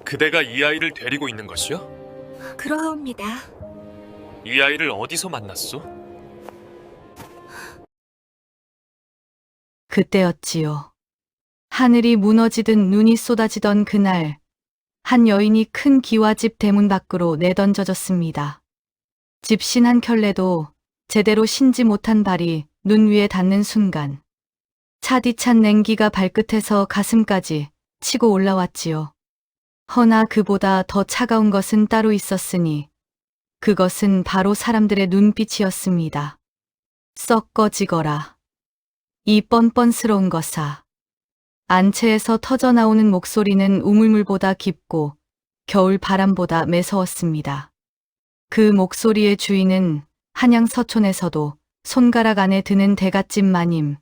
그대가 이 아이를 데리고 있는 것이요? 그러옵니다. 이 아이를 어디서 만났소? 그때였지요. 하늘이 무너지듯 눈이 쏟아지던 그날, 한 여인이 큰 기와집 대문 밖으로 내던져졌습니다. 집신 한 켤레도 제대로 신지 못한 발이 눈 위에 닿는 순간, 차디찬 냉기가 발끝에서 가슴까지 치고 올라왔지요. 허나 그보다 더 차가운 것은 따로 있었으니, 그것은 바로 사람들의 눈빛이었습니다. 썩 꺼지거라. 이 뻔뻔스러운 것아. 안채에서 터져나오는 목소리는 우물물보다 깊고 겨울 바람보다 매서웠습니다. 그 목소리의 주인은 한양 서촌에서도 손가락 안에 드는 대갓집 마님,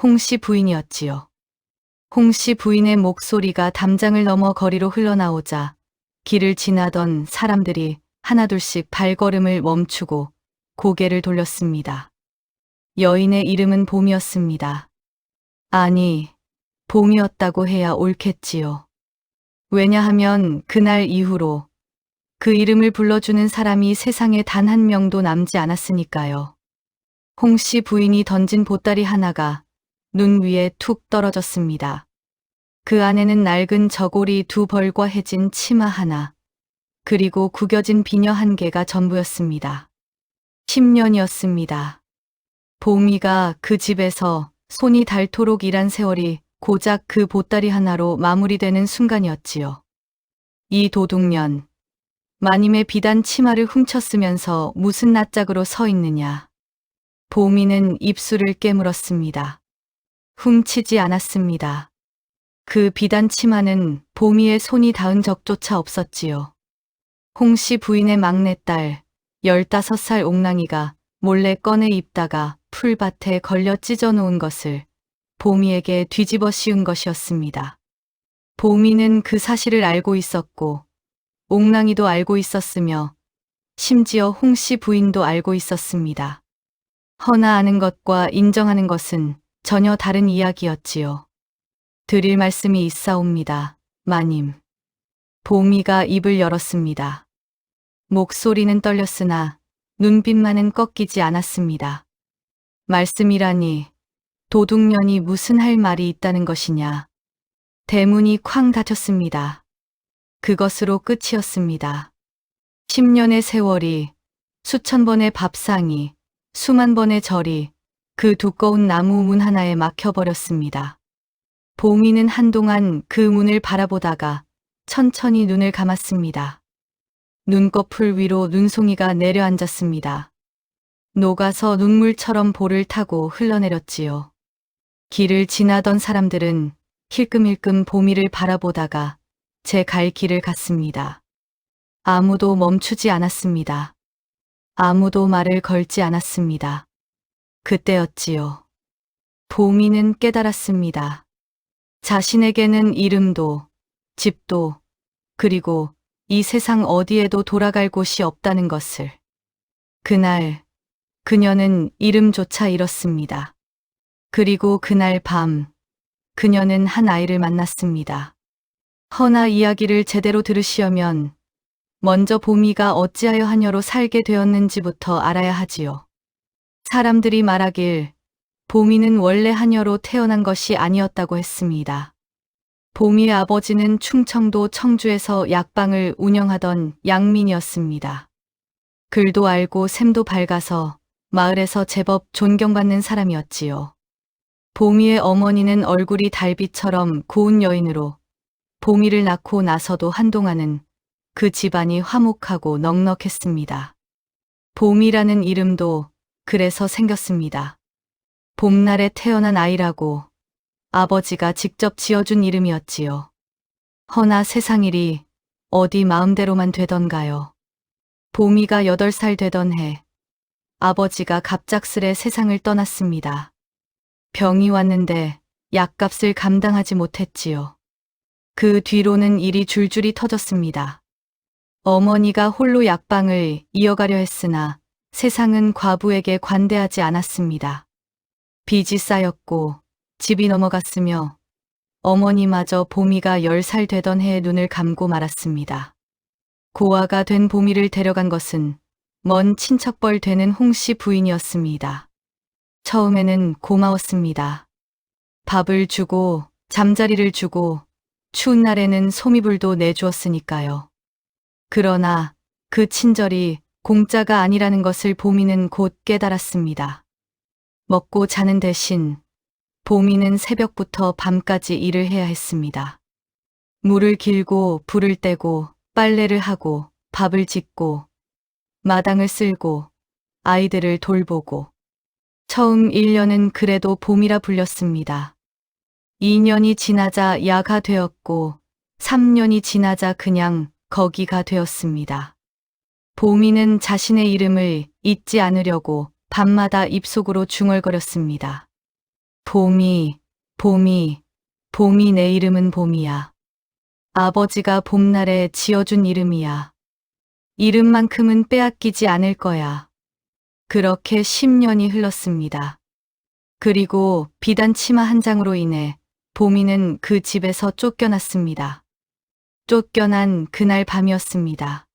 홍씨 부인이었지요. 홍씨 부인의 목소리가 담장을 넘어 거리로 흘러나오자 길을 지나던 사람들이 하나둘씩 발걸음을 멈추고 고개를 돌렸습니다. 여인의 이름은 봄이었습니다. 아니, 봄이었다고 해야 옳겠지요. 왜냐하면 그날 이후로 그 이름을 불러주는 사람이 세상에 단 한 명도 남지 않았으니까요. 홍씨 부인이 던진 보따리 하나가 눈 위에 툭 떨어졌습니다. 그 안에는 낡은 저고리 2벌과 해진 치마 하나, 그리고 구겨진 비녀 1개가 전부였습니다. 10년이었습니다. 봄이가 그 집에서 손이 닳도록 일한 세월이 고작 그 보따리 하나로 마무리되는 순간이었지요. 이 도둑년, 마님의 비단 치마를 훔쳤으면서 무슨 낯짝으로 서 있느냐. 봄이는 입술을 깨물었습니다. 훔치지 않았습니다. 그 비단 치마는 봄이의 손이 닿은 적조차 없었지요. 홍씨 부인의 막내딸 15살 옥랑이가 몰래 꺼내 입다가 풀밭에 걸려 찢어놓은 것을 봄이에게 뒤집어 씌운 것이었습니다. 봄이는 그 사실을 알고 있었고 옥랑이도 알고 있었으며 심지어 홍씨 부인도 알고 있었습니다. 허나 아는 것과 인정하는 것은 전혀 다른 이야기였지요. 드릴 말씀이 있사옵니다, 마님. 봄이가 입을 열었습니다. 목소리는 떨렸으나 눈빛만은 꺾이지 않았습니다. 말씀이라니 도둑년이 무슨 할 말이 있다는 것이냐. 대문이 쾅 닫혔습니다. 그것으로 끝이었습니다. 10년의 세월이, 수천 번의 밥상이, 수만 번의 절이 그 두꺼운 나무 문 하나에 막혀버렸습니다. 봄이는 한동안 그 문을 바라보다가 천천히 눈을 감았습니다. 눈꺼풀 위로 눈송이가 내려앉았습니다. 녹아서 눈물처럼 볼을 타고 흘러내렸지요. 길을 지나던 사람들은 힐끔힐끔 봄이를 바라보다가 제 갈 길을 갔습니다. 아무도 멈추지 않았습니다. 아무도 말을 걸지 않았습니다. 그때였지요. 봄이는 깨달았습니다. 자신에게는 이름도, 집도, 그리고 이 세상 어디에도 돌아갈 곳이 없다는 것을. 그날, 그녀는 이름조차 잃었습니다. 그리고 그날 밤, 그녀는 한 아이를 만났습니다. 허나 이야기를 제대로 들으시려면 먼저 봄이가 어찌하여 하녀로 살게 되었는지부터 알아야 하지요. 사람들이 말하길 봄이는 원래 하녀로 태어난 것이 아니었다고 했습니다. 봄이의 아버지는 충청도 청주에서 약방을 운영하던 양민이었습니다. 글도 알고 셈도 밝아서 마을에서 제법 존경받는 사람이었지요. 봄이의 어머니는 얼굴이 달빛처럼 고운 여인으로 봄이를 낳고 나서도 한동안은 그 집안이 화목하고 넉넉했습니다. 봄이라는 이름도 그래서 생겼습니다. 봄날에 태어난 아이라고 아버지가 직접 지어준 이름이었지요. 허나 세상 일이 어디 마음대로만 되던가요. 봄이가 8살 되던 해, 아버지가 갑작스레 세상을 떠났습니다. 병이 왔는데 약값을 감당하지 못했지요. 그 뒤로는 일이 줄줄이 터졌습니다. 어머니가 홀로 약방을 이어가려 했으나 세상은 과부에게 관대하지 않았습니다. 빚이 쌓였고 집이 넘어갔으며 어머니마저 보미가 10살 되던 해에 눈을 감고 말았습니다. 고아가 된 보미를 데려간 것은 먼 친척벌 되는 홍씨 부인이었습니다. 처음에는 고마웠습니다. 밥을 주고 잠자리를 주고 추운 날에는 소미불도 내주었으니까요. 그러나 그 친절이 공짜가 아니라는 것을 보미는 곧 깨달았습니다. 먹고 자는 대신 보미는 새벽부터 밤까지 일을 해야 했습니다. 물을 길고 불을 떼고 빨래를 하고 밥을 짓고 마당을 쓸고 아이들을 돌보고 처음 1년은 그래도 봄이라 불렸습니다. 2년이 지나자 야가 되었고 3년이 지나자 그냥 거기가 되었습니다. 보미는 자신의 이름을 잊지 않으려고 밤마다 입속으로 중얼거렸습니다. 봄이, 봄이, 봄이 내 이름은 봄이야. 아버지가 봄날에 지어준 이름이야. 이름만큼은 빼앗기지 않을 거야. 그렇게 10년이 흘렀습니다. 그리고 비단 치마 한 장으로 인해 보미는 그 집에서 쫓겨났습니다. 쫓겨난 그날 밤이었습니다.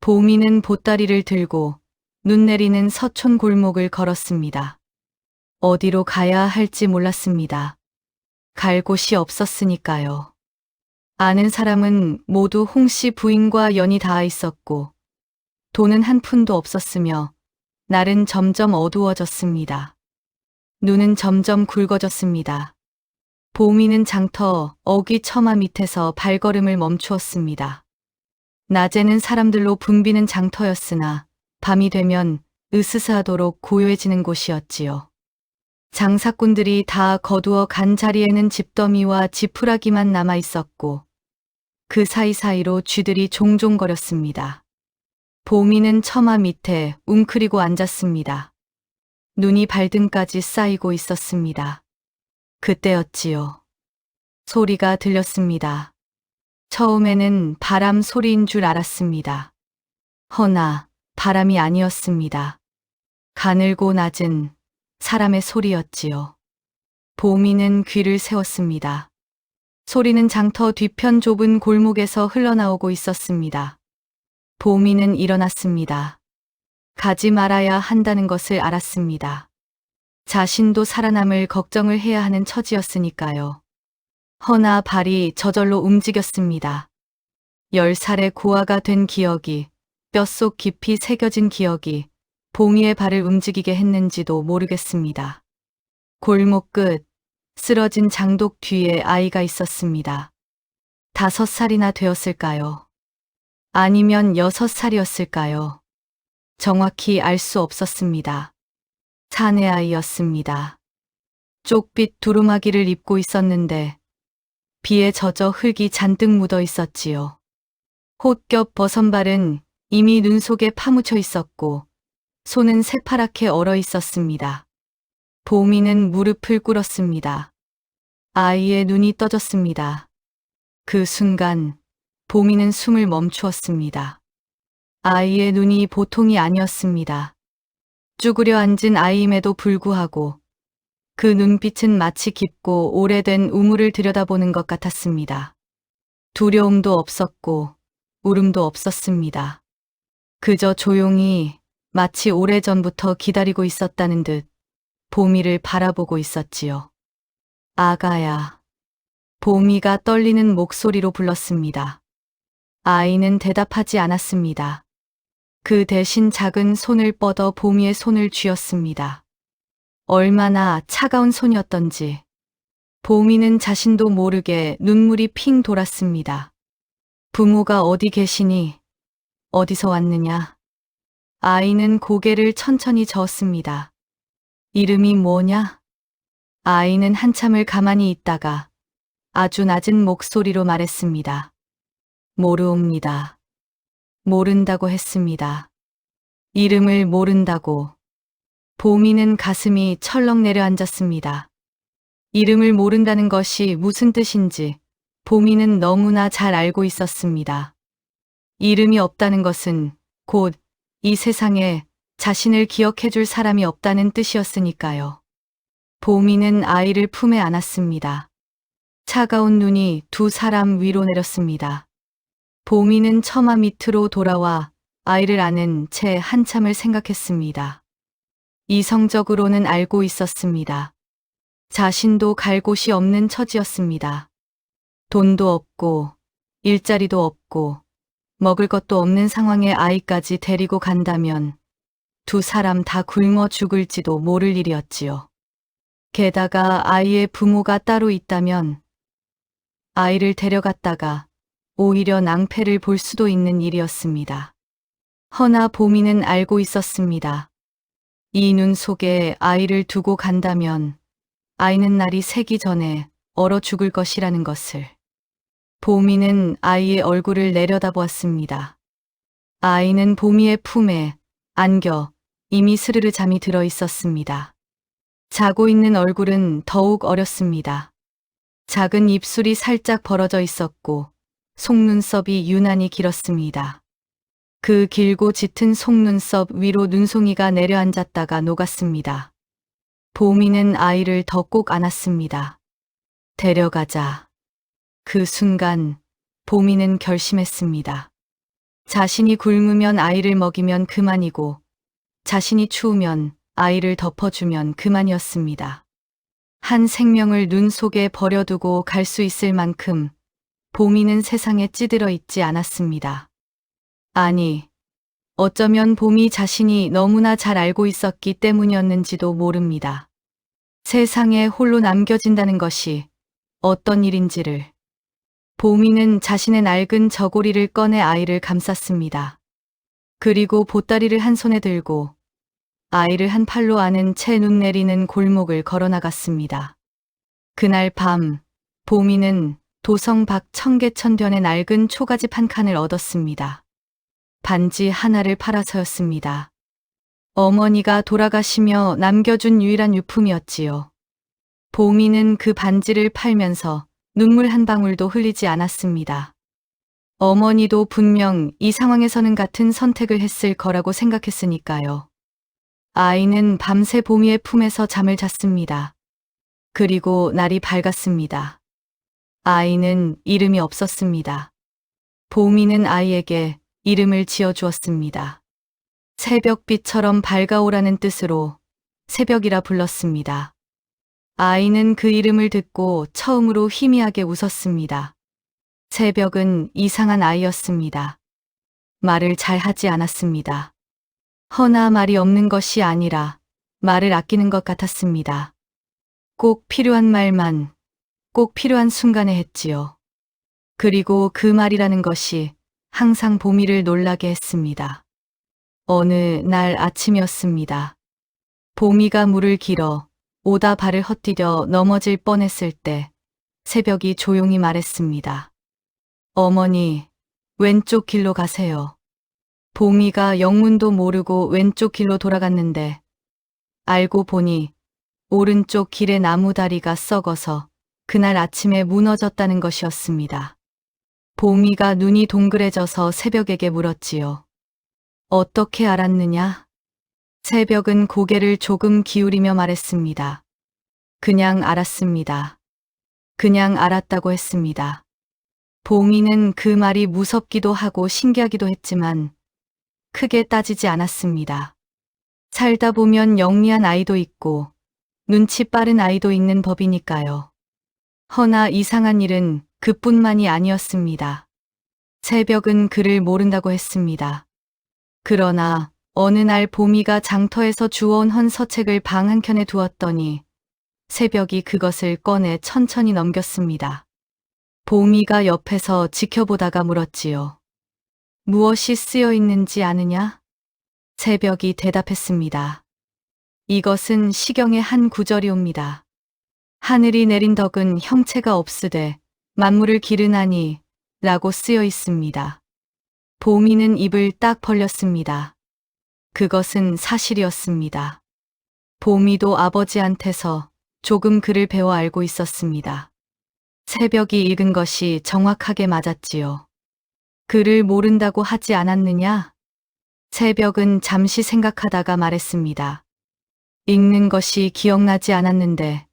보미는 보따리를 들고 눈 내리는 서촌 골목을 걸었습니다. 어디로 가야 할지 몰랐습니다. 갈 곳이 없었으니까요. 아는 사람은 모두 홍씨 부인과 연이 닿아 있었고 돈은 한 푼도 없었으며 날은 점점 어두워졌습니다. 눈은 점점 굵어졌습니다. 보미는 장터 어귀 처마 밑에서 발걸음을 멈추었습니다. 낮에는 사람들로 붐비는 장터였으나 밤이 되면 으스스하도록 고요해지는 곳이었지요. 장사꾼들이 다 거두어 간 자리에는 집더미와 지푸라기만 남아 있었고 그 사이사이로 쥐들이 종종거렸습니다. 보미는 처마 밑에 웅크리고 앉았습니다. 눈이 발등까지 쌓이고 있었습니다. 그때였지요. 소리가 들렸습니다. 처음에는 바람 소리인 줄 알았습니다. 허나 바람이 아니었습니다. 가늘고 낮은 사람의 소리였지요. 보미는 귀를 세웠습니다. 소리는 장터 뒤편 좁은 골목에서 흘러나오고 있었습니다. 보미는 일어났습니다. 가지 말아야 한다는 것을 알았습니다. 자신도 살아남을 걱정을 해야 하는 처지였으니까요. 허나 발이 저절로 움직였습니다. 10살의 고아가 된 기억이, 뼛속 깊이 새겨진 기억이 보미의 발을 움직이게 했는지도 모르겠습니다. 골목 끝, 쓰러진 장독 뒤에 아이가 있었습니다. 5살이나 되었을까요? 아니면 6살이었을까요? 정확히 알 수 없었습니다. 사내 아이였습니다. 쪽빛 두루마기를 입고 있었는데 비에 젖어 흙이 잔뜩 묻어 있었지요. 홑겹 버선발은 이미 눈 속에 파묻혀 있었고 손은 새파랗게 얼어 있었습니다. 보미는 무릎을 꿇었습니다. 아이의 눈이 떠졌습니다. 그 순간 보미는 숨을 멈추었습니다. 아이의 눈이 보통이 아니었습니다. 쭈그려 앉은 아이임에도 불구하고 그 눈빛은 마치 깊고 오래된 우물을 들여다보는 것 같았습니다. 두려움도 없었고 울음도 없었습니다. 그저 조용히 마치 오래전부터 기다리고 있었다는 듯 보미를 바라보고 있었지요. 아가야. 보미가 떨리는 목소리로 불렀습니다. 아이는 대답하지 않았습니다. 그 대신 작은 손을 뻗어 보미의 손을 쥐었습니다. 얼마나 차가운 손이었던지 보미는 자신도 모르게 눈물이 핑 돌았습니다. 부모가 어디 계시니? 어디서 왔느냐? 아이는 고개를 천천히 저었습니다. 이름이 뭐냐? 아이는 한참을 가만히 있다가 아주 낮은 목소리로 말했습니다. 모르옵니다. 모른다고 했습니다. 이름을 모른다고. 보미는 가슴이 철렁 내려앉았습니다. 이름을 모른다는 것이 무슨 뜻인지 보미는 너무나 잘 알고 있었습니다. 이름이 없다는 것은 곧 이 세상에 자신을 기억해줄 사람이 없다는 뜻이었으니까요. 보미는 아이를 품에 안았습니다. 차가운 눈이 두 사람 위로 내렸습니다. 보미는 처마 밑으로 돌아와 아이를 안은 채 한참을 생각했습니다. 이성적으로는 알고 있었습니다. 자신도 갈 곳이 없는 처지였습니다. 돈도 없고 일자리도 없고 먹을 것도 없는 상황에 아이까지 데리고 간다면 두 사람 다 굶어 죽을지도 모를 일이었지요. 게다가 아이의 부모가 따로 있다면 아이를 데려갔다가 오히려 낭패를 볼 수도 있는 일이었습니다. 허나 보미는 알고 있었습니다. 이 눈 속에 아이를 두고 간다면 아이는 날이 새기 전에 얼어 죽을 것이라는 것을. 보미는 아이의 얼굴을 내려다보았습니다. 아이는 보미의 품에 안겨 이미 스르르 잠이 들어 있었습니다. 자고 있는 얼굴은 더욱 어렸습니다. 작은 입술이 살짝 벌어져 있었고 속눈썹이 유난히 길었습니다. 그 길고 짙은 속눈썹 위로 눈송이가 내려앉았다가 녹았습니다. 보미는 아이를 더 꼭 안았습니다. 데려가자. 그 순간 보미는 결심했습니다. 자신이 굶으면 아이를 먹이면 그만이고 자신이 추우면 아이를 덮어주면 그만이었습니다. 한 생명을 눈 속에 버려두고 갈 수 있을 만큼 보미는 세상에 찌들어 있지 않았습니다. 아니, 어쩌면 보미 자신이 너무나 잘 알고 있었기 때문이었는지도 모릅니다. 세상에 홀로 남겨진다는 것이 어떤 일인지를. 보미는 자신의 낡은 저고리를 꺼내 아이를 감쌌습니다. 그리고 보따리를 한 손에 들고 아이를 한 팔로 안은 채 눈 내리는 골목을 걸어나갔습니다. 그날 밤 보미는 도성 밖 청계천변의 낡은 초가집 한 칸을 얻었습니다. 반지 하나를 팔아서였습니다. 어머니가 돌아가시며 남겨준 유일한 유품이었지요. 보미는 그 반지를 팔면서 눈물 한 방울도 흘리지 않았습니다. 어머니도 분명 이 상황에서는 같은 선택을 했을 거라고 생각했으니까요. 아이는 밤새 보미의 품에서 잠을 잤습니다. 그리고 날이 밝았습니다. 아이는 이름이 없었습니다. 보미는 아이에게 이름을 지어주었습니다. 새벽빛처럼 밝아오라는 뜻으로 새벽이라 불렀습니다. 아이는 그 이름을 듣고 처음으로 희미하게 웃었습니다. 새벽은 이상한 아이였습니다. 말을 잘 하지 않았습니다. 허나 말이 없는 것이 아니라 말을 아끼는 것 같았습니다. 꼭 필요한 말만 꼭 필요한 순간에 했지요. 그리고 그 말이라는 것이 항상 보미를 놀라게 했습니다. 어느 날 아침이었습니다. 보미가 물을 길어 오다 발을 헛디뎌 넘어질 뻔했을 때 새벽이 조용히 말했습니다. 어머니, 왼쪽 길로 가세요. 보미가 영문도 모르고 왼쪽 길로 돌아갔는데 알고 보니 오른쪽 길의 나무 다리가 썩어서 그날 아침에 무너졌다는 것이었습니다. 보미가 눈이 동그래져서 새벽에게 물었지요. 어떻게 알았느냐? 새벽은 고개를 조금 기울이며 말했습니다. 그냥 알았습니다. 그냥 알았다고 했습니다. 보미는 그 말이 무섭기도 하고 신기하기도 했지만 크게 따지지 않았습니다. 살다 보면 영리한 아이도 있고 눈치 빠른 아이도 있는 법이니까요. 허나 이상한 일은 그뿐만이 아니었습니다. 새벽은 그를 모른다고 했습니다. 그러나 어느 날 보미가 장터에서 주워온 헌서책을 방 한켠에 두었더니 새벽이 그것을 꺼내 천천히 넘겼습니다. 보미가 옆에서 지켜보다가 물었지요. 무엇이 쓰여 있는지 아느냐? 새벽이 대답했습니다. 이것은 시경의 한 구절이옵니다. 하늘이 내린 덕은 형체가 없으되 만물을 기르나니 라고 쓰여 있습니다. 보미는 입을 딱 벌렸습니다. 그것은 사실이었습니다. 보미도 아버지한테서 조금 글을 배워 알고 있었습니다. 새벽이 읽은 것이 정확하게 맞았지요. 글을 모른다고 하지 않았느냐? 새벽은 잠시 생각하다가 말했습니다. 읽는 것이 기억나지 않았는데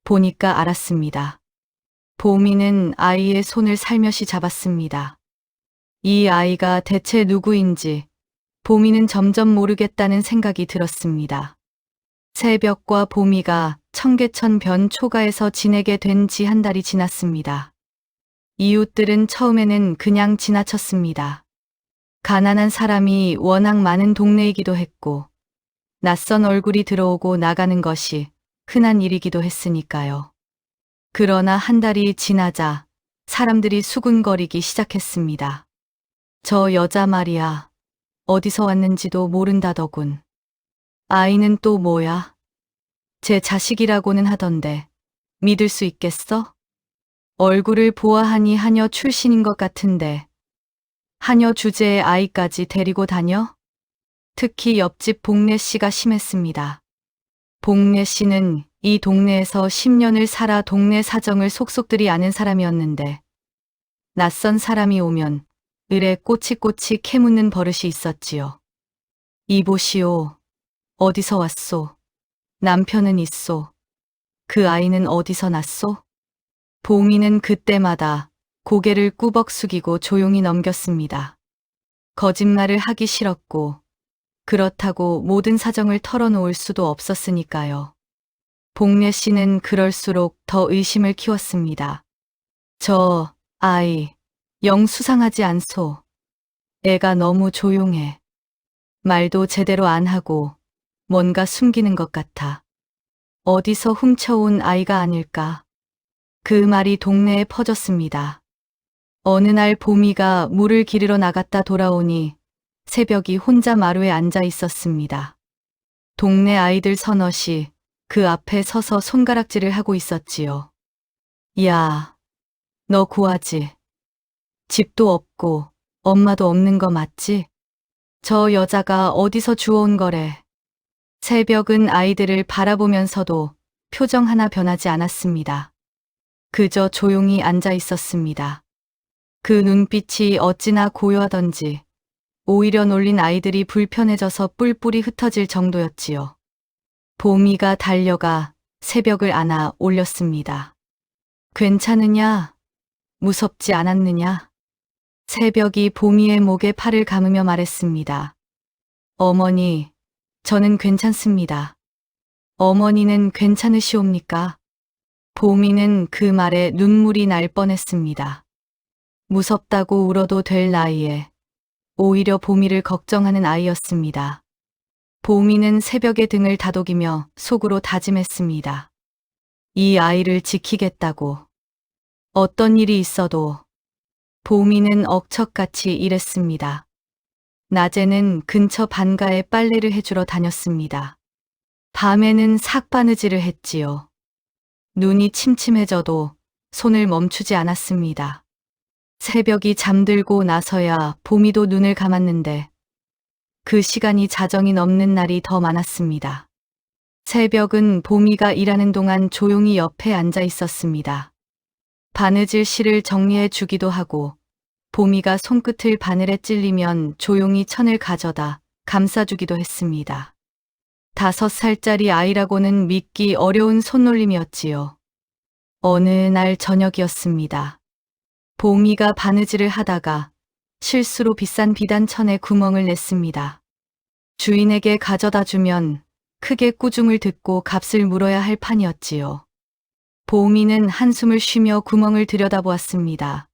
보니까 알았습니다. 보미는 아이의 손을 살며시 잡았습니다. 이 아이가 대체 누구인지 보미는 점점 모르겠다는 생각이 들었습니다. 새벽과 보미가 청계천 변 초가에서 지내게 된 지 한 달이 지났습니다. 이웃들은 처음에는 그냥 지나쳤습니다. 가난한 사람이 워낙 많은 동네이기도 했고, 낯선 얼굴이 들어오고 나가는 것이 흔한 일이기도 했으니까요. 그러나 한 달이 지나자 사람들이 수군거리기 시작했습니다. 저 여자 말이야, 어디서 왔는지도 모른다더군. 아이는 또 뭐야? 제 자식이라고는 하던데 믿을 수 있겠어? 얼굴을 보아하니 하녀 출신인 것 같은데 하녀 주제의 아이까지 데리고 다녀? 특히 옆집 복례 씨가 심했습니다. 복례 씨는 이 동네에서 10년을 살아 동네 사정을 속속들이 아는 사람이었는데 낯선 사람이 오면 을에 꼬치꼬치 캐묻는 버릇이 있었지요. 이보시오. 어디서 왔소? 남편은 있소? 그 아이는 어디서 났소? 보미는 그때마다 고개를 꾸벅 숙이고 조용히 넘겼습니다. 거짓말을 하기 싫었고 그렇다고 모든 사정을 털어놓을 수도 없었으니까요. 복례 씨는 그럴수록 더 의심을 키웠습니다. 저 아이 영 수상하지 않소. 애가 너무 조용해. 말도 제대로 안 하고 뭔가 숨기는 것 같아. 어디서 훔쳐온 아이가 아닐까. 그 말이 동네에 퍼졌습니다. 어느 날 보미가 물을 기르러 나갔다 돌아오니 새벽이 혼자 마루에 앉아 있었습니다. 동네 아이들 서너시 그 앞에 서서 손가락질을 하고 있었지요. 야, 너 고아지. 집도 없고 엄마도 없는 거 맞지? 저 여자가 어디서 주워온 거래. 새벽은 아이들을 바라보면서도 표정 하나 변하지 않았습니다. 그저 조용히 앉아 있었습니다. 그 눈빛이 어찌나 고요하던지 오히려 놀린 아이들이 불편해져서 뿔뿔이 흩어질 정도였지요. 보미가 달려가 새벽을 안아 올렸습니다. 괜찮으냐? 무섭지 않았느냐? 새벽이 보미의 목에 팔을 감으며 말했습니다. 어머니, 저는 괜찮습니다. 어머니는 괜찮으시옵니까? 보미는 그 말에 눈물이 날 뻔했습니다. 무섭다고 울어도 될 나이에 오히려 보미를 걱정하는 아이였습니다. 보미는 새벽에 등을 다독이며 속으로 다짐했습니다. 이 아이를 지키겠다고. 어떤 일이 있어도. 보미는 억척같이 일했습니다. 낮에는 근처 반가에 빨래를 해주러 다녔습니다. 밤에는 삭바느질을 했지요. 눈이 침침해져도 손을 멈추지 않았습니다. 새벽이 잠들고 나서야 보미도 눈을 감았는데 그 시간이 자정이 넘는 날이 더 많았습니다. 새벽은 보미가 일하는 동안 조용히 옆에 앉아 있었습니다. 바느질 실을 정리해 주기도 하고 보미가 손끝을 바늘에 찔리면 조용히 천을 가져다 감싸주기도 했습니다. 5살짜리 아이라고는 믿기 어려운 손놀림이었지요. 어느 날 저녁이었습니다. 보미가 바느질을 하다가 실수로 비싼 비단천에 구멍을 냈습니다. 주인에게 가져다 주면 크게 꾸중을 듣고 값을 물어야 할 판이었지요. 보미는 한숨을 쉬며 구멍을 들여다보았습니다.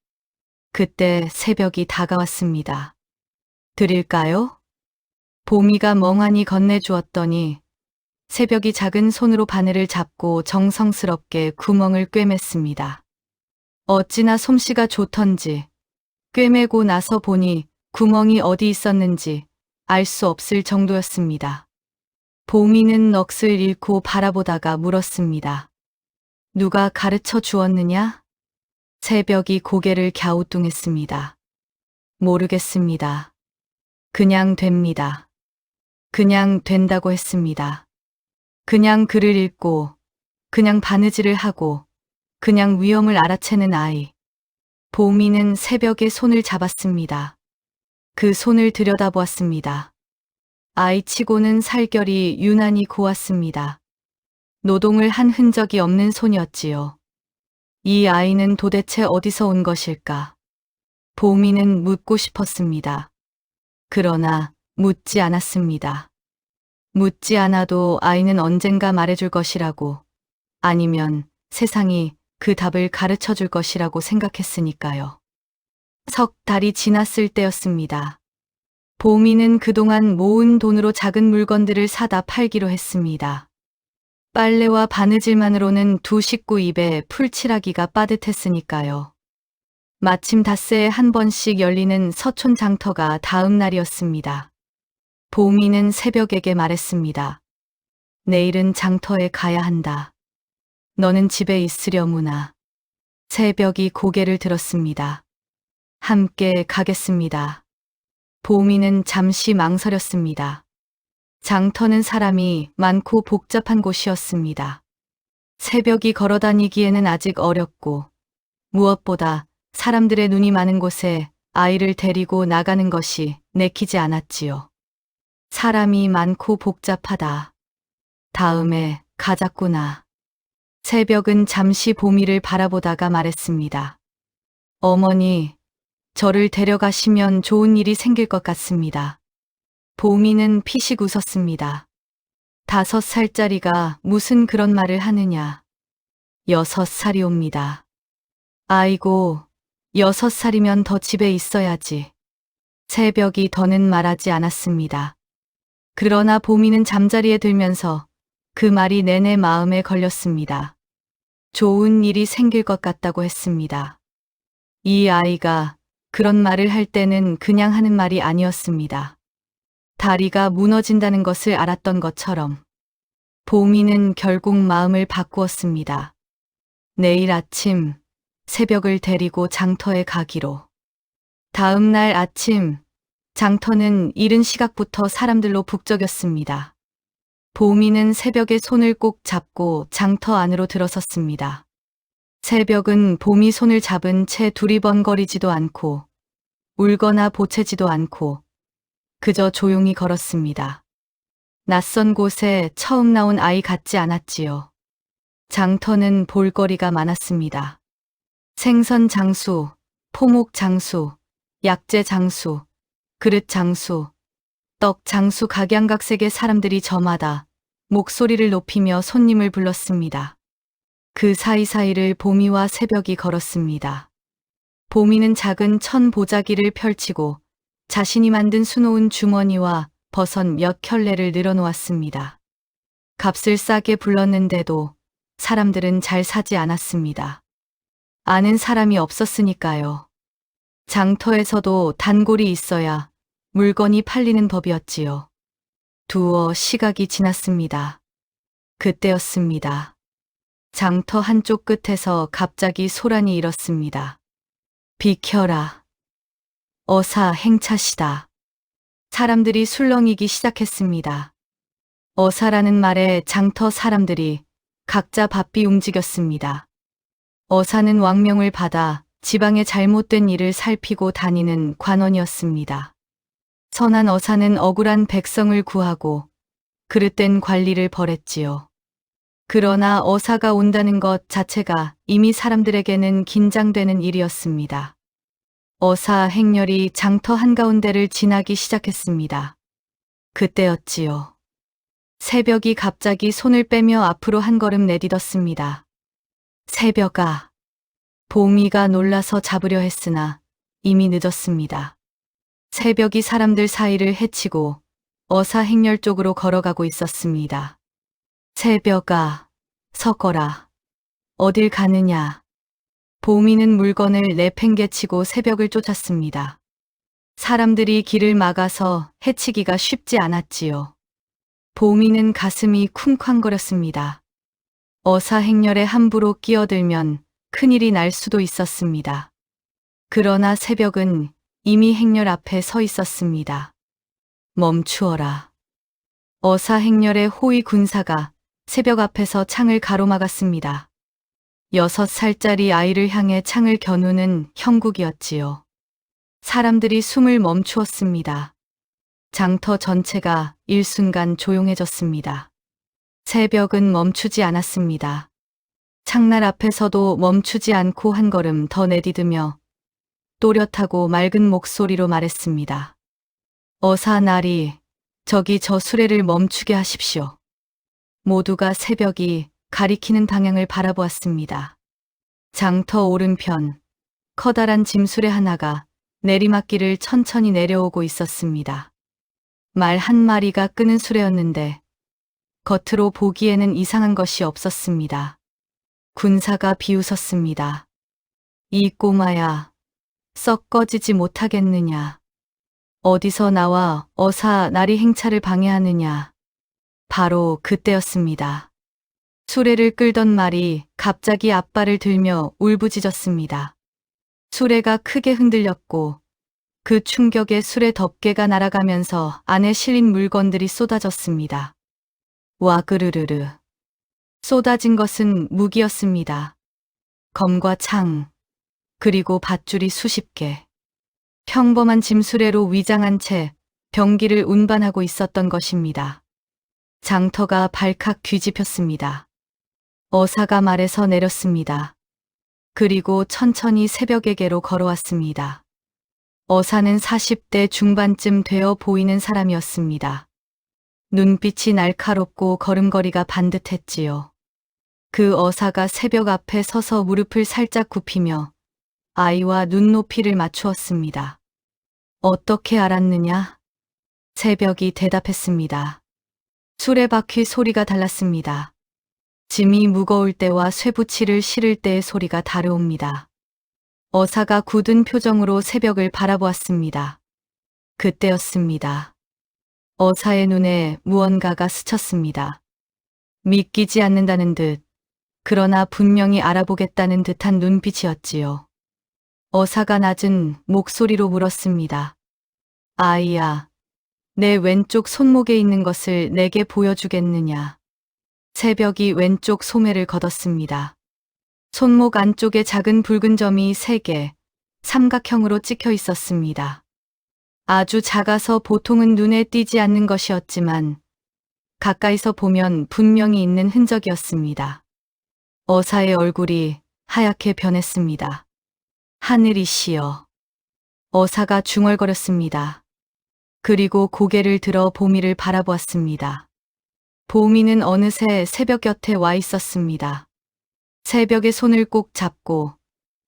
그때 새벽이 다가왔습니다. 드릴까요? 보미가 멍하니 건네주었더니 새벽이 작은 손으로 바늘을 잡고 정성스럽게 구멍을 꿰맸습니다. 어찌나 솜씨가 좋던지 꿰매고 나서 보니 구멍이 어디 있었는지 알 수 없을 정도였습니다. 보미는 넋을 잃고 바라보다가 물었습니다. 누가 가르쳐 주었느냐? 새벽이 고개를 갸우뚱했습니다. 모르겠습니다. 그냥 됩니다. 그냥 된다고 했습니다. 그냥 글을 읽고, 그냥 바느질을 하고, 그냥 위험을 알아채는 아이. 보미는 새벽에 손을 잡았습니다. 그 손을 들여다보았습니다. 아이치고는 살결이 유난히 고왔습니다. 노동을 한 흔적이 없는 손이었지요. 이 아이는 도대체 어디서 온 것일까? 보미는 묻고 싶었습니다. 그러나 묻지 않았습니다. 묻지 않아도 아이는 언젠가 말해줄 것이라고, 아니면 세상이 그 답을 가르쳐 줄 것이라고 생각했으니까요. 석 달이 지났을 때였습니다. 보미는 그동안 모은 돈으로 작은 물건들을 사다 팔기로 했습니다. 빨래와 바느질만으로는 두 식구 입에 풀칠하기가 빠듯했으니까요. 마침 닷새에 한 번씩 열리는 서촌 장터가 다음 날이었습니다. 보미는 새벽에게 말했습니다. 내일은 장터에 가야 한다. 너는 집에 있으려무나. 새벽이 고개를 들었습니다. 함께 가겠습니다. 보미는 잠시 망설였습니다. 장터는 사람이 많고 복잡한 곳이었습니다. 새벽이 걸어다니기에는 아직 어렵고, 무엇보다 사람들의 눈이 많은 곳에 아이를 데리고 나가는 것이 내키지 않았지요. 사람이 많고 복잡하다. 다음에 가자꾸나. 새벽은 잠시 보미를 바라보다가 말했습니다. 어머니, 저를 데려가시면 좋은 일이 생길 것 같습니다. 보미는 피식 웃었습니다. 5살짜리가 무슨 그런 말을 하느냐. 6살이옵니다. 아이고, 6살이면 더 집에 있어야지. 새벽이 더는 말하지 않았습니다. 그러나 보미는 잠자리에 들면서 그 말이 내내 마음에 걸렸습니다. 좋은 일이 생길 것 같다고 했습니다. 이 아이가 그런 말을 할 때는 그냥 하는 말이 아니었습니다. 다리가 무너진다는 것을 알았던 것처럼. 보미는 결국 마음을 바꾸었습니다. 내일 아침 새벽을 데리고 장터에 가기로. 다음 날 아침 장터는 이른 시각부터 사람들로 북적였습니다. 보미는 새벽에 손을 꼭 잡고 장터 안으로 들어섰습니다. 새벽은 보미 손을 잡은 채 두리번거리지도 않고 울거나 보채지도 않고 그저 조용히 걸었습니다. 낯선 곳에 처음 나온 아이 같지 않았지요. 장터는 볼거리가 많았습니다. 생선 장수, 포목 장수, 약재 장수, 그릇 장수, 떡 장수 각양각색의 사람들이 저마다 목소리를 높이며 손님을 불렀습니다. 그 사이사이를 보미와 새벽이 걸었습니다. 보미는 작은 천 보자기를 펼치고 자신이 만든 수놓은 주머니와 버섯 몇 켤레를 늘어놓았습니다. 값을 싸게 불렀는데도 사람들은 잘 사지 않았습니다. 아는 사람이 없었으니까요. 장터에서도 단골이 있어야 물건이 팔리는 법이었지요. 두어 시각이 지났습니다. 그때였습니다. 장터 한쪽 끝에서 갑자기 소란이 일었습니다. 비켜라. 어사 행차시다. 사람들이 술렁이기 시작했습니다. 어사라는 말에 장터 사람들이 각자 바삐 움직였습니다. 어사는 왕명을 받아 지방의 잘못된 일을 살피고 다니는 관원이었습니다. 선한 어사는 억울한 백성을 구하고 그릇된 관리를 벌했지요. 그러나 어사가 온다는 것 자체가 이미 사람들에게는 긴장되는 일이었습니다. 어사 행렬이 장터 한가운데를 지나기 시작했습니다. 그때였지요. 새벽이 갑자기 손을 빼며 앞으로 한 걸음 내딛었습니다. 새벽아. 보미가 놀라서 잡으려 했으나 이미 늦었습니다. 새벽이 사람들 사이를 헤치고 어사 행렬 쪽으로 걸어가고 있었습니다. 새벽아, 서거라. 어딜 가느냐. 보미는 물건을 내팽개치고 새벽을 쫓았습니다. 사람들이 길을 막아서 해치기가 쉽지 않았지요. 보미는 가슴이 쿵쾅거렸습니다. 어사 행렬에 함부로 끼어들면 큰일이 날 수도 있었습니다. 그러나 새벽은 이미 행렬 앞에 서 있었습니다. 멈추어라. 어사 행렬의 호위 군사가 새벽 앞에서 창을 가로막았습니다. 6살짜리 아이를 향해 창을 겨누는 형국이었지요. 사람들이 숨을 멈추었습니다. 장터 전체가 일순간 조용해졌습니다. 새벽은 멈추지 않았습니다. 창날 앞에서도 멈추지 않고 한 걸음 더 내디디며 또렷하고 맑은 목소리로 말했습니다. 어사 나리, 저기 저 수레를 멈추게 하십시오. 모두가 새벽이 가리키는 방향을 바라보았습니다. 장터 오른편, 커다란 짐수레 하나가 내리막길을 천천히 내려오고 있었습니다. 말 한 마리가 끄는 수레였는데 겉으로 보기에는 이상한 것이 없었습니다. 군사가 비웃었습니다. 이 꼬마야, 썩 꺼지지 못하겠느냐. 어디서 나와 어사 나리 행차를 방해하느냐. 바로 그때였습니다. 수레를 끌던 말이 갑자기 앞발을 들며 울부짖었습니다. 수레가 크게 흔들렸고 그 충격에 수레 덮개가 날아가면서 안에 실린 물건들이 쏟아졌습니다. 와그르르르. 쏟아진 것은 무기였습니다. 검과 창, 그리고 밧줄이 수십 개. 평범한 짐수레로 위장한 채 병기를 운반하고 있었던 것입니다. 장터가 발칵 뒤집혔습니다. 어사가 말에서 내렸습니다. 그리고 천천히 새벽에게로 걸어왔습니다. 어사는 40대 중반쯤 되어 보이는 사람이었습니다. 눈빛이 날카롭고 걸음걸이가 반듯했지요. 그 어사가 새벽 앞에 서서 무릎을 살짝 굽히며 아이와 눈높이를 맞추었습니다. 어떻게 알았느냐? 새벽이 대답했습니다. 수레바퀴 소리가 달랐습니다. 짐이 무거울 때와 쇠붙이를 실을 때의 소리가 다르옵니다. 어사가 굳은 표정으로 새벽을 바라보았습니다. 그때였습니다. 어사의 눈에 무언가가 스쳤습니다. 믿기지 않는다는 듯, 그러나 분명히 알아보겠다는 듯한 눈빛이었지요. 어사가 낮은 목소리로 물었습니다. 아이야, 내 왼쪽 손목에 있는 것을 내게 보여주겠느냐. 새벽이 왼쪽 소매를 걷었습니다. 손목 안쪽에 작은 붉은 점이 3개, 삼각형으로 찍혀 있었습니다. 아주 작아서 보통은 눈에 띄지 않는 것이었지만 가까이서 보면 분명히 있는 흔적이었습니다. 어사의 얼굴이 하얗게 변했습니다. 하늘이시여. 어사가 중얼거렸습니다. 그리고 고개를 들어 보미를 바라보았습니다. 보미는 어느새 새벽 곁에 와 있었습니다. 새벽의 손을 꼭 잡고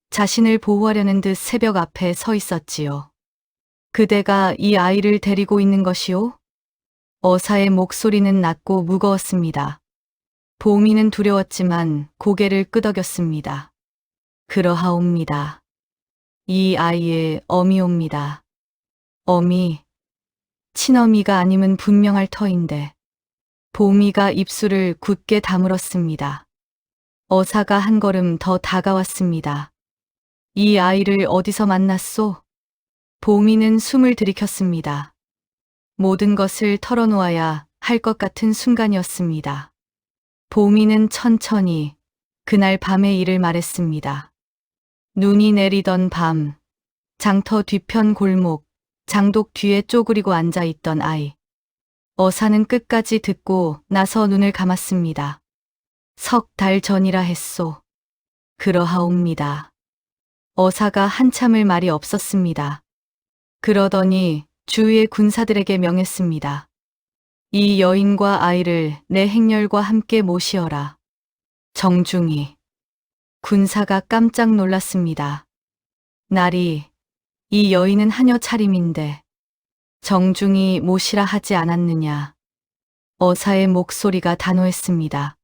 자신을 보호하려는 듯 새벽 앞에 서 있었지요. 그대가 이 아이를 데리고 있는 것이오? 어사의 목소리는 낮고 무거웠습니다. 보미는 두려웠지만 고개를 끄덕였습니다. 그러하옵니다. 이 아이의 어미옵니다. 어미, 친어미가 아님은 분명할 터인데. 보미가 입술을 굳게 다물었습니다. 어사가 한 걸음 더 다가왔습니다. 이 아이를 어디서 만났소? 보미는 숨을 들이켰습니다. 모든 것을 털어놓아야 할 것 같은 순간이었습니다. 보미는 천천히 그날 밤의 일을 말했습니다. 눈이 내리던 밤, 장터 뒤편 골목, 장독 뒤에 쪼그리고 앉아있던 아이. 어사는 끝까지 듣고 나서 눈을 감았습니다. 석 달 전이라 했소. 그러하옵니다. 어사가 한참을 말이 없었습니다. 그러더니 주위의 군사들에게 명했습니다. 이 여인과 아이를 내 행렬과 함께 모시어라. 정중히. 군사가 깜짝 놀랐습니다. 나리, 이 여인은 하녀 차림인데 정중히 모시라 하지 않았느냐. 어사의 목소리가 단호했습니다.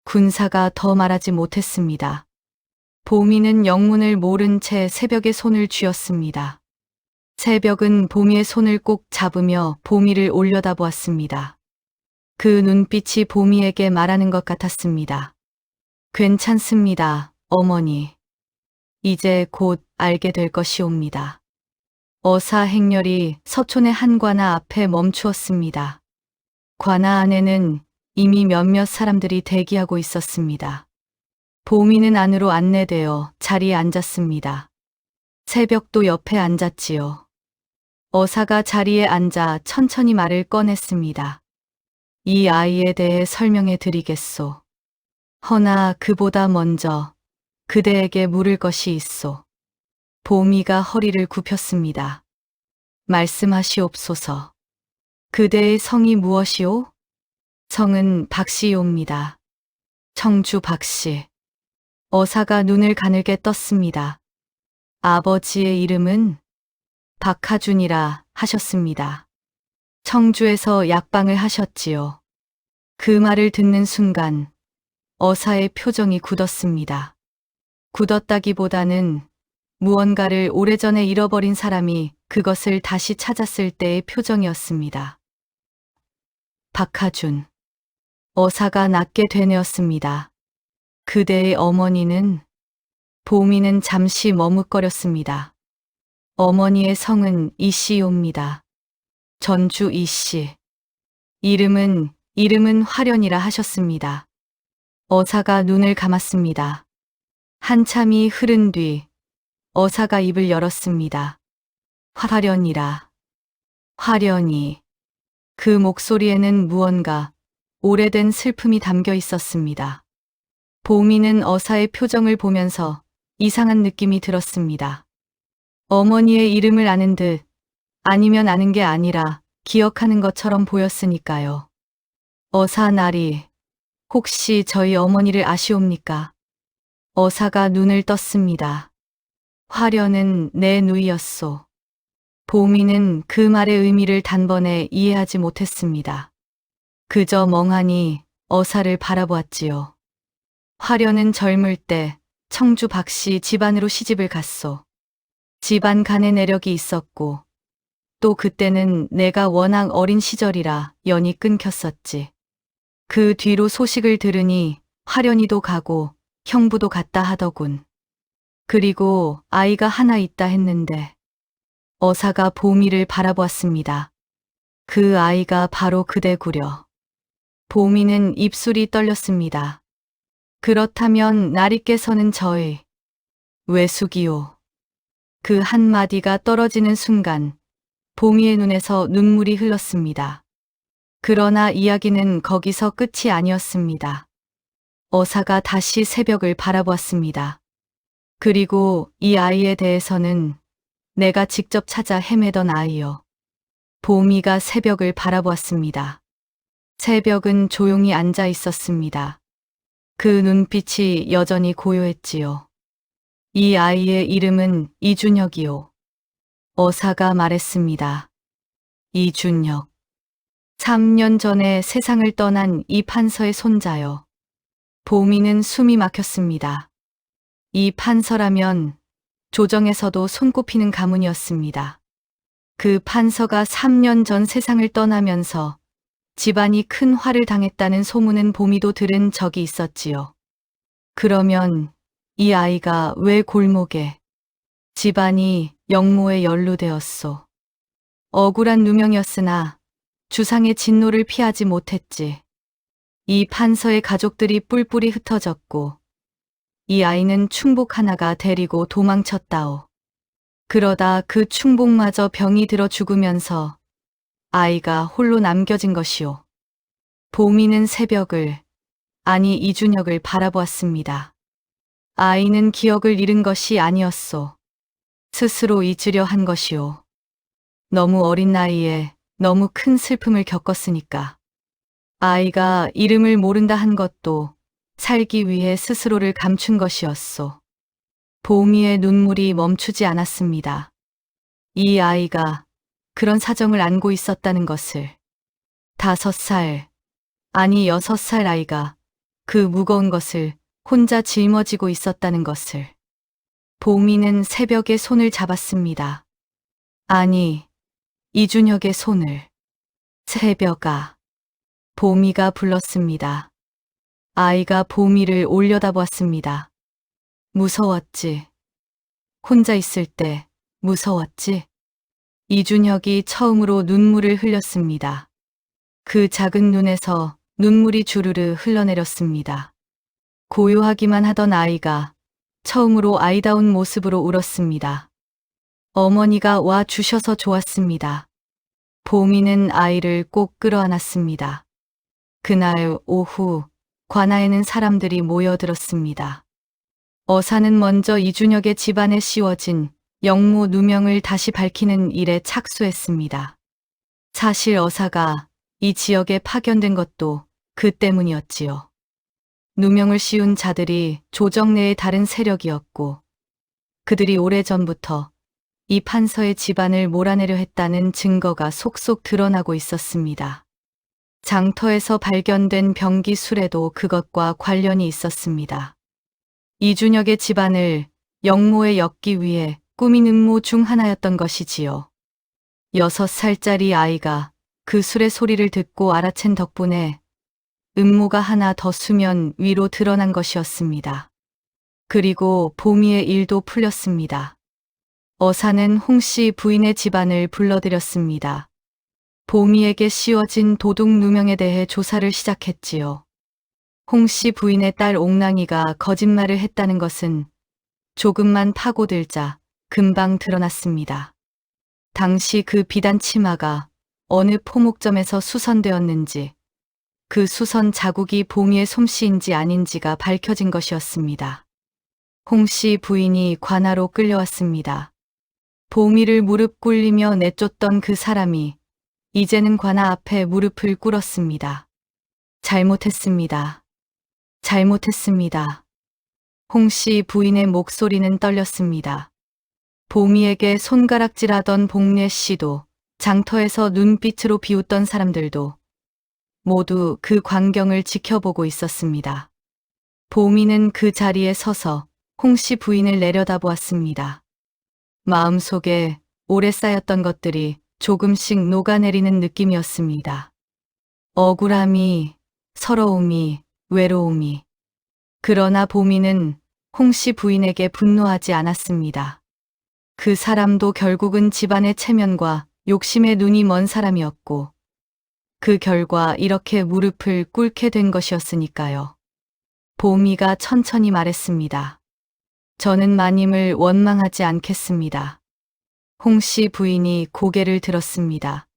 군사가 더 말하지 못했습니다. 보미는 영문을 모른 채 새벽의 손을 쥐었습니다. 새벽은 보미의 손을 꼭 잡으며 보미를 올려다보았습니다. 그 눈빛이 보미에게 말하는 것 같았습니다. 괜찮습니다, 어머니. 이제 곧 알게 될 것이옵니다. 어사 행렬이 서촌의 한 관아 앞에 멈추었습니다. 관아 안에는 이미 몇몇 사람들이 대기하고 있었습니다. 보미는 안으로 안내되어 자리에 앉았습니다. 새벽도 옆에 앉았지요. 어사가 자리에 앉아 천천히 말을 꺼냈습니다. 이 아이에 대해 설명해 드리겠소. 허나 그보다 먼저 그대에게 물을 것이 있소. 보미가 허리를 굽혔습니다. 말씀하시옵소서. 그대의 성이 무엇이오? 성은 박씨옵니다. 청주 박씨. 어사가 눈을 가늘게 떴습니다. 아버지의 이름은 박하준이라 하셨습니다. 청주에서 약방을 하셨지요. 그 말을 듣는 순간 어사의 표정이 굳었습니다. 굳었다기보다는 무언가를 오래전에 잃어버린 사람이 그것을 다시 찾았을 때의 표정이었습니다. 박하준. 어사가 낮게 되뇌었습니다. 그대의 어머니는? 보미는 잠시 머뭇거렸습니다. 어머니의 성은 이씨옵니다. 전주 이씨. 이름은 화련이라 하셨습니다. 어사가 눈을 감았습니다. 한참이 흐른 뒤 어사가 입을 열었습니다. 화련이라. 화련이. 그 목소리에는 무언가 오래된 슬픔이 담겨 있었습니다. 보미는 어사의 표정을 보면서 이상한 느낌이 들었습니다. 어머니의 이름을 아는 듯 아니면 아는 게 아니라 기억하는 것처럼 보였으니까요. 어사 나리, 혹시 저희 어머니를 아시옵니까? 어사가 눈을 떴습니다. 화련은 내 누이였소. 보미는 그 말의 의미를 단번에 이해하지 못했습니다. 그저 멍하니 어사를 바라보았지요. 화련은 젊을 때 청주 박씨 집안으로 시집을 갔소. 집안 간의 내력이 있었고 또 그때는 내가 워낙 어린 시절이라 연이 끊겼었지. 그 뒤로 소식을 들으니 화련이도 가고 형부도 갔다 하더군. 그리고 아이가 하나 있다 했는데 어사가 보미를 바라보았습니다. 그 아이가 바로 그대구려. 보미는 입술이 떨렸습니다. 그렇다면 나리께서는 저의 외숙이요. 그 한마디가 떨어지는 순간 보미의 눈에서 눈물이 흘렀습니다. 그러나 이야기는 거기서 끝이 아니었습니다. 어사가 다시 새벽을 바라보았습니다. 그리고 이 아이에 대해서는 내가 직접 찾아 헤매던 아이요. 보미가 새벽을 바라보았습니다. 새벽은 조용히 앉아 있었습니다. 그 눈빛이 여전히 고요했지요. 이 아이의 이름은 이준혁이요. 어사가 말했습니다. 이준혁. 3년 전에 세상을 떠난 이 판서의 손자요. 보미는 숨이 막혔습니다. 이 판서라면 조정에서도 손꼽히는 가문이었습니다. 그 판서가 3년 전 세상을 떠나면서 집안이 큰 화를 당했다는 소문은 보미도 들은 적이 있었지요. 그러면 이 아이가 왜 골목에 집안이 영모에 연루되었소. 억울한 누명이었으나 주상의 진노를 피하지 못했지. 이 판서의 가족들이 뿔뿔이 흩어졌고 이 아이는 충복 하나가 데리고 도망쳤다오. 그러다 그 충복마저 병이 들어 죽으면서 아이가 홀로 남겨진 것이오. 보미는 새벽을, 아니 이준혁을 바라보았습니다. 아이는 기억을 잃은 것이 아니었소. 스스로 잊으려 한 것이오. 너무 어린 나이에 너무 큰 슬픔을 겪었으니까. 아이가 이름을 모른다 한 것도 살기 위해 스스로를 감춘 것이었소. 보미의 눈물이 멈추지 않았습니다. 이 아이가 그런 사정을 안고 있었다는 것을. 5살, 아니 6살 아이가 그 무거운 것을 혼자 짊어지고 있었다는 것을. 보미는 새벽에 손을 잡았습니다. 아니, 이준혁의 손을. 새벽아. 보미가 불렀습니다. 아이가 보미를 올려다보았습니다. 무서웠지. 혼자 있을 때 무서웠지. 이준혁이 처음으로 눈물을 흘렸습니다. 그 작은 눈에서 눈물이 주르르 흘러내렸습니다. 고요하기만 하던 아이가 처음으로 아이다운 모습으로 울었습니다. 어머니가 와 주셔서 좋았습니다. 보미는 아이를 꼭 끌어안았습니다. 그날 오후 관아에는 사람들이 모여들었습니다. 어사는 먼저 이준혁의 집안에 씌워진 영모 누명을 다시 밝히는 일에 착수했습니다. 사실 어사가 이 지역에 파견된 것도 그 때문이었지요. 누명을 씌운 자들이 조정 내의 다른 세력이었고 그들이 오래전부터 이 판서의 집안을 몰아내려 했다는 증거가 속속 드러나고 있었습니다. 장터에서 발견된 병기 수레도 그것과 관련이 있었습니다. 이준혁의 집안을 영모에 엮기 위해 꾸민 음모 중 하나였던 것이지요. 6살짜리 아이가 그 수레 소리를 듣고 알아챈 덕분에 음모가 하나 더 수면 위로 드러난 것이었습니다. 그리고 보미의 일도 풀렸습니다. 어사는 홍씨 부인의 집안을 불러들였습니다. 보미에게 씌워진 도둑 누명에 대해 조사를 시작했지요. 홍씨 부인의 딸 옥랑이가 거짓말을 했다는 것은 조금만 파고들자 금방 드러났습니다. 당시 그 비단 치마가 어느 포목점에서 수선되었는지 그 수선 자국이 보미의 솜씨인지 아닌지가 밝혀진 것이었습니다. 홍씨 부인이 관아로 끌려왔습니다. 보미를 무릎 꿇리며 내쫓던 그 사람이 이제는 관아 앞에 무릎을 꿇었습니다. 잘못했습니다. 잘못했습니다. 홍씨 부인의 목소리는 떨렸습니다. 보미에게 손가락질하던 복례 씨도 장터에서 눈빛으로 비웃던 사람들도 모두 그 광경을 지켜보고 있었습니다. 보미는 그 자리에 서서 홍씨 부인을 내려다보았습니다. 마음속에 오래 쌓였던 것들이 조금씩 녹아내리는 느낌이었습니다. 억울함이, 서러움이, 외로움이. 그러나 보미는 홍씨 부인에게 분노하지 않았습니다. 그 사람도 결국은 집안의 체면과 욕심에 눈이 먼 사람이었고 그 결과 이렇게 무릎을 꿇게 된 것이었으니까요. 보미가 천천히 말했습니다. 저는 마님을 원망하지 않겠습니다. 홍씨 부인이 고개를 들었습니다.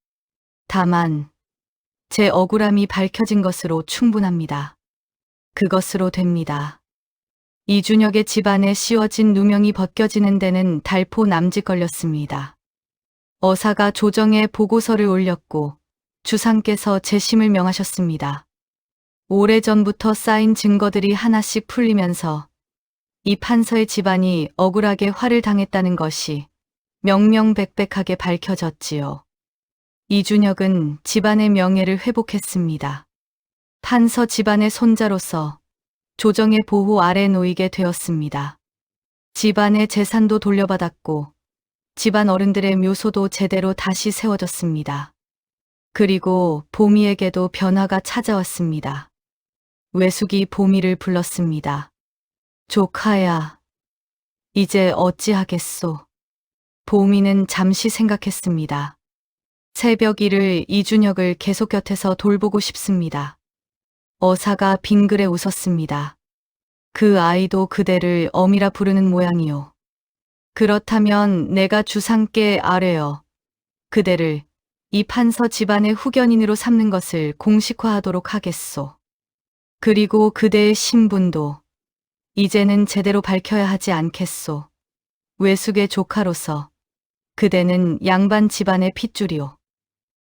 다만 제 억울함이 밝혀진 것으로 충분합니다. 그것으로 됩니다. 이준혁의 집안에 씌워진 누명이 벗겨지는 데는 달포 남짓 걸렸습니다. 어사가 조정에 보고서를 올렸고 주상께서 재심을 명하셨습니다. 오래전부터 쌓인 증거들이 하나씩 풀리면서 이 판서의 집안이 억울하게 화를 당했다는 것이 명명백백하게 밝혀졌지요. 이준혁은 집안의 명예를 회복했습니다. 판서 집안의 손자로서 조정의 보호 아래 놓이게 되었습니다. 집안의 재산도 돌려받았고 집안 어른들의 묘소도 제대로 다시 세워졌습니다. 그리고 보미에게도 변화가 찾아왔습니다. 외숙이 보미를 불렀습니다. 조카야, 이제 어찌하겠소? 보미는 잠시 생각했습니다. 새벽 일을 이준혁을 계속 곁에서 돌보고 싶습니다. 어사가 빙그레 웃었습니다. 그 아이도 그대를 어미라 부르는 모양이요. 그렇다면 내가 주상께 아뢰어 그대를 이 판서 집안의 후견인으로 삼는 것을 공식화하도록 하겠소. 그리고 그대의 신분도 이제는 제대로 밝혀야 하지 않겠소. 외숙의 조카로서 그대는 양반 집안의 핏줄이오.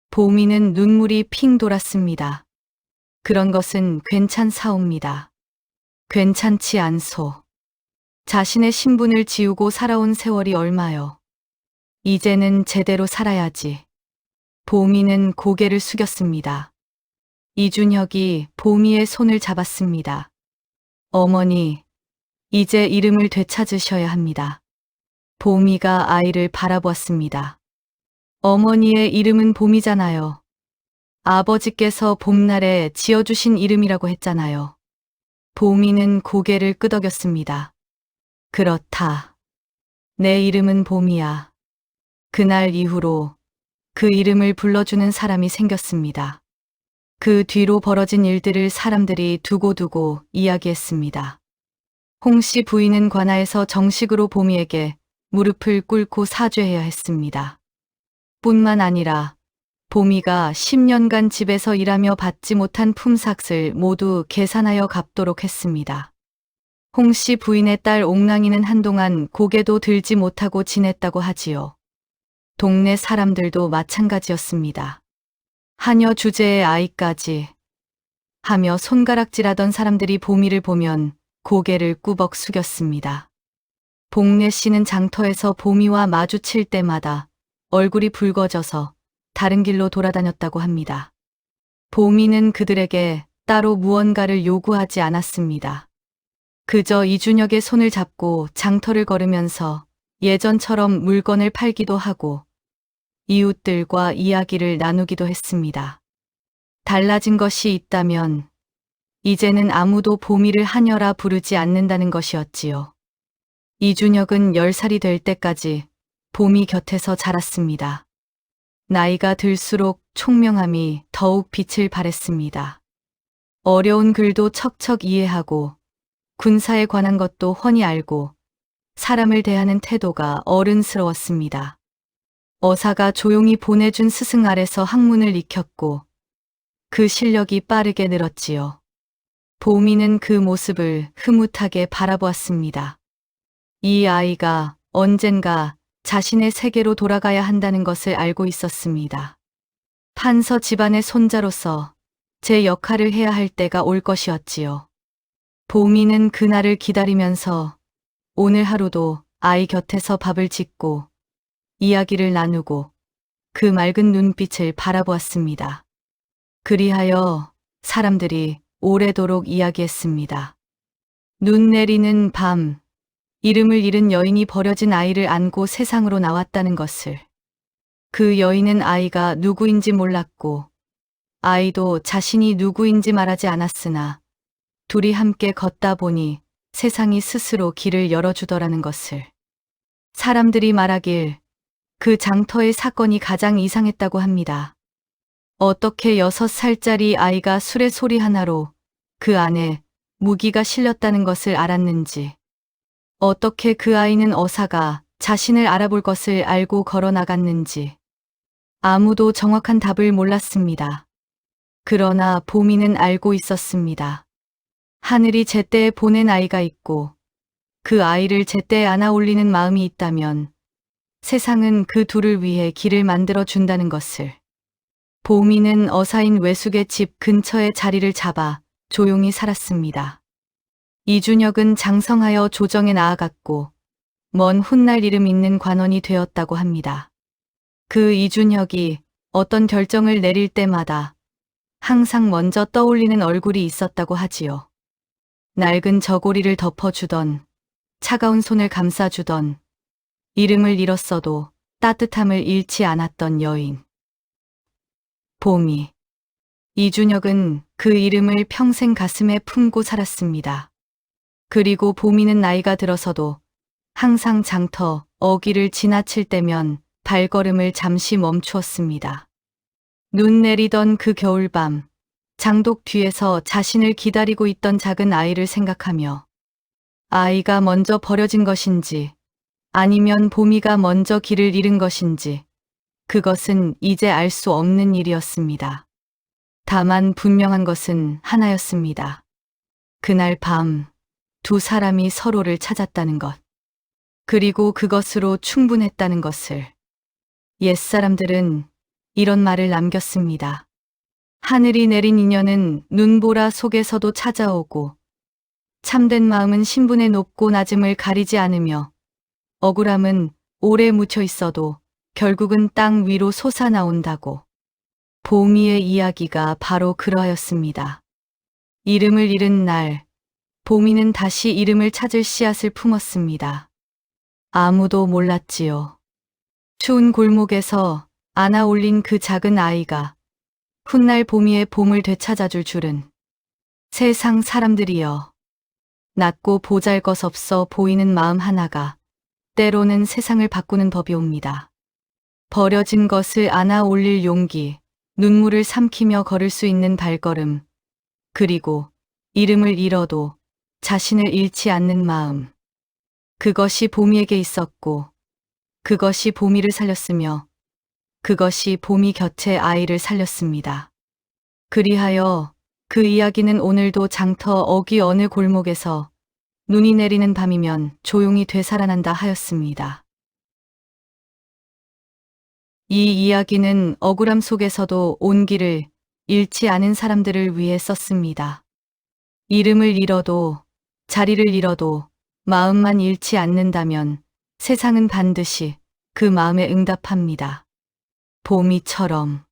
보미는 눈물이 핑 돌았습니다. 그런 것은 괜찮사옵니다. 괜찮지 않소. 자신의 신분을 지우고 살아온 세월이 얼마요. 이제는 제대로 살아야지. 보미는 고개를 숙였습니다. 이준혁이 보미의 손을 잡았습니다. 어머니, 이제 이름을 되찾으셔야 합니다. 보미가 아이를 바라보았습니다. 어머니의 이름은 봄이잖아요. 아버지께서 봄날에 지어주신 이름이라고 했잖아요. 보미는 고개를 끄덕였습니다. 그렇다. 내 이름은 봄이야. 그날 이후로 그 이름을 불러주는 사람이 생겼습니다. 그 뒤로 벌어진 일들을 사람들이 두고두고 이야기했습니다. 홍씨 부인은 관아에서 정식으로 보미에게 무릎을 꿇고 사죄해야 했습니다. 뿐만 아니라 보미가 10년간 집에서 일하며 받지 못한 품삯을 모두 계산하여 갚도록 했습니다. 홍씨 부인의 딸 옥랑이는 한동안 고개도 들지 못하고 지냈다고 하지요. 동네 사람들도 마찬가지였습니다. 하녀 주제의 아이까지 하며 손가락질하던 사람들이 보미를 보면 고개를 꾸벅 숙였습니다. 복례 씨는 장터에서 보미와 마주칠 때마다 얼굴이 붉어져서 다른 길로 돌아다녔다고 합니다. 보미는 그들에게 따로 무언가를 요구하지 않았습니다. 그저 이준혁의 손을 잡고 장터를 걸으면서 예전처럼 물건을 팔기도 하고 이웃들과 이야기를 나누기도 했습니다. 달라진 것이 있다면 이제는 아무도 보미를 하녀라 부르지 않는다는 것이었지요. 이준혁은 10살이 될 때까지 보미 곁에서 자랐습니다. 나이가 들수록 총명함이 더욱 빛을 발했습니다. 어려운 글도 척척 이해하고 군사에 관한 것도 훤히 알고 사람을 대하는 태도가 어른스러웠습니다. 어사가 조용히 보내준 스승 아래서 학문을 익혔고 그 실력이 빠르게 늘었지요. 보미는 그 모습을 흐뭇하게 바라보았습니다. 이 아이가 언젠가 자신의 세계로 돌아가야 한다는 것을 알고 있었습니다. 판서 집안의 손자로서 제 역할을 해야 할 때가 올 것이었지요. 보미는 그날을 기다리면서 오늘 하루도 아이 곁에서 밥을 짓고 이야기를 나누고 그 맑은 눈빛을 바라보았습니다. 그리하여 사람들이 오래도록 이야기했습니다. 눈 내리는 밤, 이름을 잃은 여인이 버려진 아이를 안고 세상으로 나왔다는 것을. 그 여인은 아이가 누구인지 몰랐고 아이도 자신이 누구인지 말하지 않았으나 둘이 함께 걷다 보니 세상이 스스로 길을 열어주더라는 것을. 사람들이 말하길 그 장터의 사건이 가장 이상했다고 합니다. 어떻게 6살짜리 아이가 수레 소리 하나로 그 안에 무기가 실렸다는 것을 알았는지, 어떻게 그 아이는 어사가 자신을 알아볼 것을 알고 걸어 나갔는지 아무도 정확한 답을 몰랐습니다. 그러나 보미는 알고 있었습니다. 하늘이 제때에 보낸 아이가 있고 그 아이를 제때에 안아 올리는 마음이 있다면 세상은 그 둘을 위해 길을 만들어 준다는 것을. 보미는 어사인 외숙의 집 근처에 자리를 잡아 조용히 살았습니다. 이준혁은 장성하여 조정에 나아갔고 먼 훗날 이름 있는 관원이 되었다고 합니다. 그 이준혁이 어떤 결정을 내릴 때마다 항상 먼저 떠올리는 얼굴이 있었다고 하지요. 낡은 저고리를 덮어주던, 차가운 손을 감싸주던, 이름을 잃었어도 따뜻함을 잃지 않았던 여인. 보미. 이준혁은 그 이름을 평생 가슴에 품고 살았습니다. 그리고 보미는 나이가 들어서도 항상 장터, 어귀를 지나칠 때면 발걸음을 잠시 멈추었습니다. 눈 내리던 그 겨울밤, 장독 뒤에서 자신을 기다리고 있던 작은 아이를 생각하며 아이가 먼저 버려진 것인지 아니면 보미가 먼저 길을 잃은 것인지 그것은 이제 알 수 없는 일이었습니다. 다만 분명한 것은 하나였습니다. 그날 밤 두 사람이 서로를 찾았다는 것. 그리고 그것으로 충분했다는 것을. 옛사람들은 이런 말을 남겼습니다. 하늘이 내린 인연은 눈보라 속에서도 찾아오고 참된 마음은 신분의 높고 낮음을 가리지 않으며 억울함은 오래 묻혀 있어도 결국은 땅 위로 솟아나온다고. 보미의 이야기가 바로 그러하였습니다. 이름을 잃은 날, 보미는 다시 이름을 찾을 씨앗을 품었습니다. 아무도 몰랐지요. 추운 골목에서 안아 올린 그 작은 아이가 훗날 보미의 봄을 되찾아줄 줄은. 세상 사람들이여. 낮고 보잘것없어 보이는 마음 하나가 때로는 세상을 바꾸는 법이 옵니다. 버려진 것을 안아 올릴 용기, 눈물을 삼키며 걸을 수 있는 발걸음, 그리고 이름을 잃어도 자신을 잃지 않는 마음. 그것이 보미에게 있었고, 그것이 보미를 살렸으며, 그것이 봄이 곁에 아이를 살렸습니다. 그리하여 그 이야기는 오늘도 장터 어귀 어느 골목에서 눈이 내리는 밤이면 조용히 되살아난다 하였습니다. 이 이야기는 억울함 속에서도 온기를 잃지 않은 사람들을 위해 썼습니다. 이름을 잃어도 자리를 잃어도 마음만 잃지 않는다면 세상은 반드시 그 마음에 응답합니다. 봄이처럼.